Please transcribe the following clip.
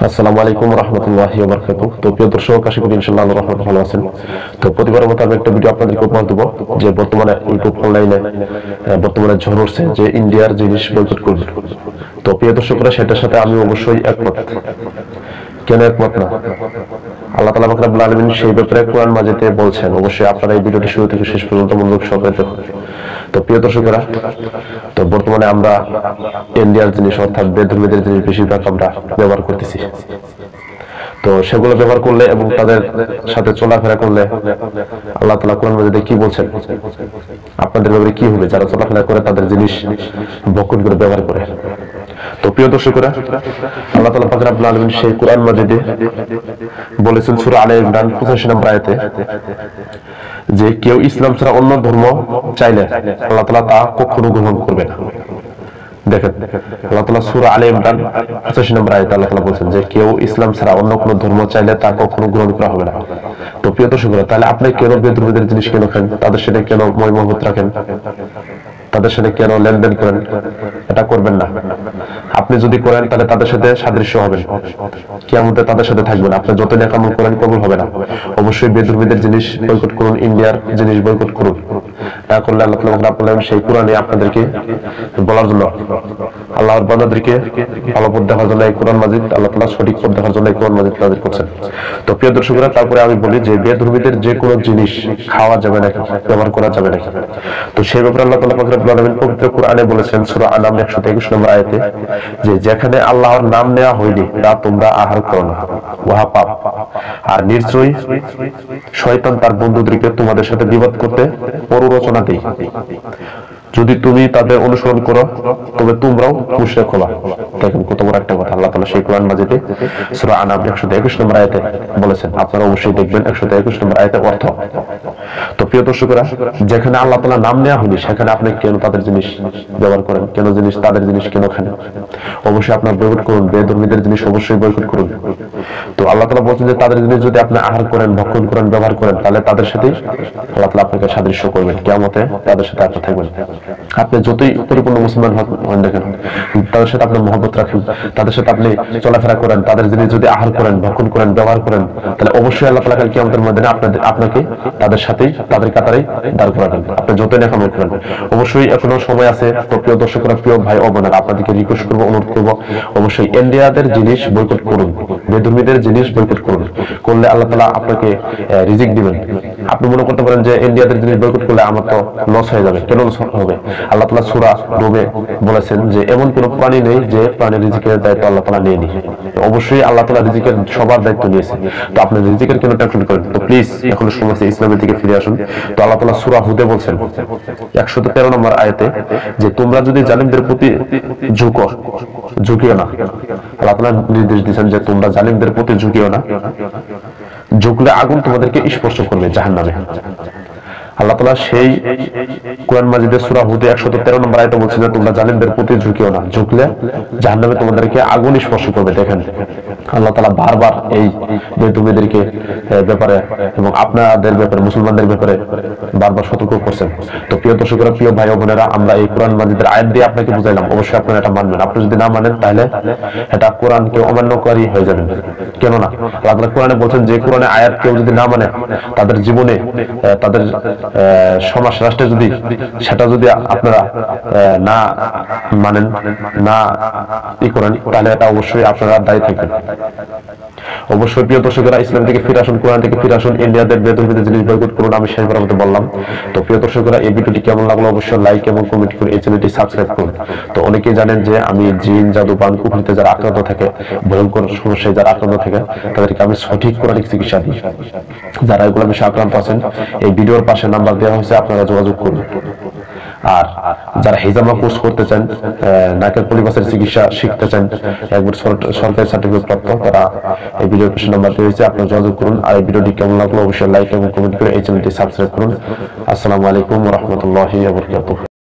আসসালামু আলাইকুম রহমতুল্লাহি ওয়া বারাকাতুহু। তো প্রিয় দর্শক, আশা করি ইনশাআল্লাহ আল্লাহর রহমতে ভালো আছেন। তো প্রতিবারের মতো আমি একটা ভিডিও আপনাদেরকে উপহার দেব যে বর্তমানে ইউটিউব অনলাইনে বর্তমানে ঝড় উঠছে যে ইন্ডিয়ার জিনিস বয়কট করবে। তো প্রিয় দর্শকরা, সেটার সাথে আমি অবশ্যই একমত। কেন একমত না? আল্লাহ তাআলা পাক রব্বুল আলামিন সেই ব্যাপারে কোরআন মাজিদে বলছেন। অবশ্যই আপনারা এই ভিডিওটি শুরু থেকে শেষ পর্যন্ত মনোযোগ সহকারে দেখুন। তো প্রিয় দর্শকরা, তো বর্তমানে আমরা ইন্ডিয়ার জিনিস অর্থাৎ বেধর্মীদের জিনিস বেশিরভাগ আমরা ব্যবহার করতেছি। তো সেগুলো ব্যবহার করলে এবং তাদের সাথে চলাফেরা করলে আল্লাহ তাআলা কোরআন মাজিদে কি বলছেন, আপনাদের ব্যাপারে কি হবে যারা চলাফেরা করে তাদের জিনিস ভক্ষণ করে ব্যবহার করে। তো প্রিয় দর্শকরা, আল্লাহ তাআলা পাক রব্বুল আলামিন সেই কোরআন মাজিদে বলেছেন সূরা আলে ইমরান 85 নম্বর আয়াতে যে কেউ ইসলাম ছাড়া অন্য ধর্ম চাইলে আল্লাহ তাআলা তা কখনো গ্রহণ করবে না। দেখেন, আল্লাহ তাআলা সূরা আলে ইমরান 85 নম্বর আয়াতে আল্লাহ তাআলা বলেছেন যে কেউ ইসলাম ছাড়া অন্য কোনো ধর্ম চাইলে তা কখনো গ্রহণ করা হবে না। তো প্রিয় দর্শকরা, তাহলে আপনি কেন বেধর্মীদের জিনিস কেন খান, তাদের সাথে কেন মহব্বত রাখেন, তাদের সাথে কেন লেনদেন করেন? এটা করবেন না। আপনি যদি করেন তাহলে তাদের সাথে সাদৃশ্য হবেন, কিয়ামতে তাদের সাথে থাকবেন। আপনি যত নেক আমল করেন কবুল হবে না। অবশ্যই বেধর্মীদের জিনিস বয়কট করুন, ইন্ডিয়ার জিনিস বয়কট করুন। তা করলে আল্লাহ তাআলা সেই কোরআনে আপনাদেরকে বলার জন্য, আল্লাহর বান্দাদেরকে ভালো পথ দেখার জন্য এই কোরআন মাজিদ, আল্লাহ তাআলা সঠিক পথ দেখার জন্য এই কোরআন মাজিদ নাযিল করছেন। তো প্রিয় দর্শকরা, তারপরে আমি বলি যে বেধর্মীদের যে কোনো জিনিস খাওয়া যাবে নাকি, ব্যবহার করা যাবে নাকি। তো সেই ব্যাপারে আল্লাহ তাআলা পাক রব্বুল আলামিন পবিত্র কোরআনে বলেছেন সূরা আনাম 121 নম্বর আয়াতে যে যেখানে আল্লাহর নাম নেওয়া হয়নি তা তোমরা আহার করো না, উহা পাপ। আর নিশ্চয়ই শয়তান তার বন্ধুদেরকে তোমাদের সাথে বিবাদ করতে প্ররোচনা দেয়। যদি তুমি তাদের অনুসরণ করো তবে তোমরাও মুশরিক হবা। দেখেন কত বড় একটা কথা আল্লাহ তাআলা সেই কোরআন মাজিদে সূরা আনাম 121 নম্বর আয়াতে বলেছেন। আপনারা অবশ্যই দেখবেন 121 নম্বর আয়াতের অর্থ। তো প্রিয় দর্শকরা, যেখানে আল্লাহ তাআলা নাম নেওয়া হয়নি সেখানে আপনি কেন তাদের জিনিস ব্যবহার করেন, কেন জিনিস তাদের জিনিস কেন খান? অবশ্যই আপনার বয়কট করুন, বেধর্মীদের জিনিস অবশ্যই বয়কট করুন। তো আল্লাহ তাআলা বলছেন যে তাদের জিনিস যদি আপনি আহার করেন, ভক্ষণ করেন, ব্যবহার করেন তাহলে তাদের সাথে আল্লাহ তাআলা আপনাকে সাদৃশ্য করবেন, কিয়ামতে তাদের সাথে আপনি থাকবেন। আপনি যতই পরিপূর্ণ মুসলমান হন দেখেন, তাদের সাথে আপনি মহব্বত রাখেন, তাদের সাথে আপনি চলাফেরা করেন, তাদের জিনিস যদি আহার করেন, ভক্ষণ করেন, ব্যবহার করেন তাহলে অবশ্যই আল্লাহ তাআলা কিয়ামতের ময়দানে আপনাকে তাদের সাথেই, তাদের কাতারেই দাঁড় করাবেন, আপনি যতই নেক আমল করেন। অবশ্যই এখনো সময় আছে। তো প্রিয় দর্শকরা, প্রিয় ভাই ও বোনেরা, আপনাদেরকে রিকোয়েস্ট করবো, অনুরোধ করবো, অবশ্যই ইন্ডিয়াদের জিনিস বয়কট করুন, বেধর্মীদের জিনিস বয়কট করুন। করলে আল্লাহ তাআলা আপনাকে রিজিক দিবেন। আপনি মনে করতে পারেন যে ইন্ডিয়াদের জিনিস বয়কট করলে আমার তো লস হয়ে যাবে। কেন লস হবে? আল্লাহ তাআলা সূরা রুমে বলেছেন যে এমন কোন প্রাণী নেই যে প্রাণীর রিজিকের দায়িত্ব আল্লাহ তাআলা নেয়নি। অবশ্যই আল্লাহ তাআলা রিজিকের সবার দায়িত্ব নিয়েছে। তো আপনি রিজিকের কেন টেনশন করেন? তো প্লিজ এখনো সময় আছে, ইসলামের দিকে ফিরে আসুন। তো আল্লাহ তাআলা সূরা হুদে বলছেন 113 নম্বর আয়াতে যে তোমরা যদি জালিমদের প্রতি ঝুঁকিও না। আল্লাহ তাআলা নির্দেশ দিয়েছেন যে তোমরা জালিমদের প্রতি ঝুঁকিও না, ঝুঁকলে আগুন তোমাদেরকে স্পর্শ করবে জাহান্নামে। আল্লাহ তাআলা সেই কোরআন মাজিদে সূরা হুদে 113 নম্বর আয়াতে বলছেন যে তোমরা জালিমদের প্রতি ঝুঁকিও না, ঝুঁকলে জাহান্নামে তোমাদেরকে আগুন স্পর্শ করবে। দেখেন আল্লাহ তাআলা বারবার এই বেধর্মীদেরকে ব্যাপারে এবং আপনাদের ব্যাপারে, মুসলমানদের ব্যাপারে বারবার সতর্ক করছেন। তো প্রিয় দর্শকরা, প্রিয় ভাই ও বোনেরা, আমরা এই কোরআন মাজিদের আয়াত দিয়ে আপনাকে বুঝাইলাম। অবশ্যই আপনারা এটা মানবেন। আপনি যদি না মানেন তাহলে এটা কোরআনকে অমান্যকারী হয়ে যাবেন। কেন না? আল্লাহ তাআলা কোরআনে বলছেন যে কোরআনের আয়াত কেউ যদি না মানে, তাদের জীবনে, তাদের সমাজ রাষ্ট্রে যদি সেটা যদি আপনারা না মানেন, না করেন তাহলে এটা অবশ্যই আপনারা দায়ী থাকবেন। অবশ্যই প্রিয় দর্শকেরা, ইসলাম থেকে ফিরে আসুন, কোরআন থেকে ফিরে আসুন, ইন্ডিয়াদের বেধর্মীদের জিনিস বয়কট করুন। আমি শেষবারের মতো বললাম। তো প্রিয় দর্শকেরা, এই ভিডিওটি কেমন লাগলো অবশ্যই লাইক এবং কমেন্ট করে এই চ্যানেলটি সাবস্ক্রাইব করুন। তো অনেকেই জানেন যে আমি জিন, জাদু, বান, কুফরিতে যারা আক্রান্ত থাকে, ভয়ঙ্কর সমস্যায় যারা আক্রান্ত থাকে তাদেরকে আমি সঠিক কোরআনিক চিকিৎসা দিই। যারা এগুলো বিষয়ে আক্রান্ত আছেন, এই ভিডিওর পাশে নাম্বার দেওয়া হয়েছে, আপনারা যোগাযোগ করুন। আর যারা হিজামা কোর্স করতে চান, নাকের পলিপাসের চিকিৎসা শিখতে চান, একবার সরকারি সার্টিফিকেট প্রাপ্ত, তারা এই ভিডিওর পাশে নাম্বার দেওয়া হয়েছে, আপনারা যোগাযোগ করুন। আর এই ভিডিওটি কেমন লাগলো অবশ্যই লাইক এবং কমেন্ট করে এই চ্যানেলটি সাবস্ক্রাইব করুন। আসসালামু আলাইকুম ওয়া রাহমাতুল্লাহি ওয়া বারাকাতুহু।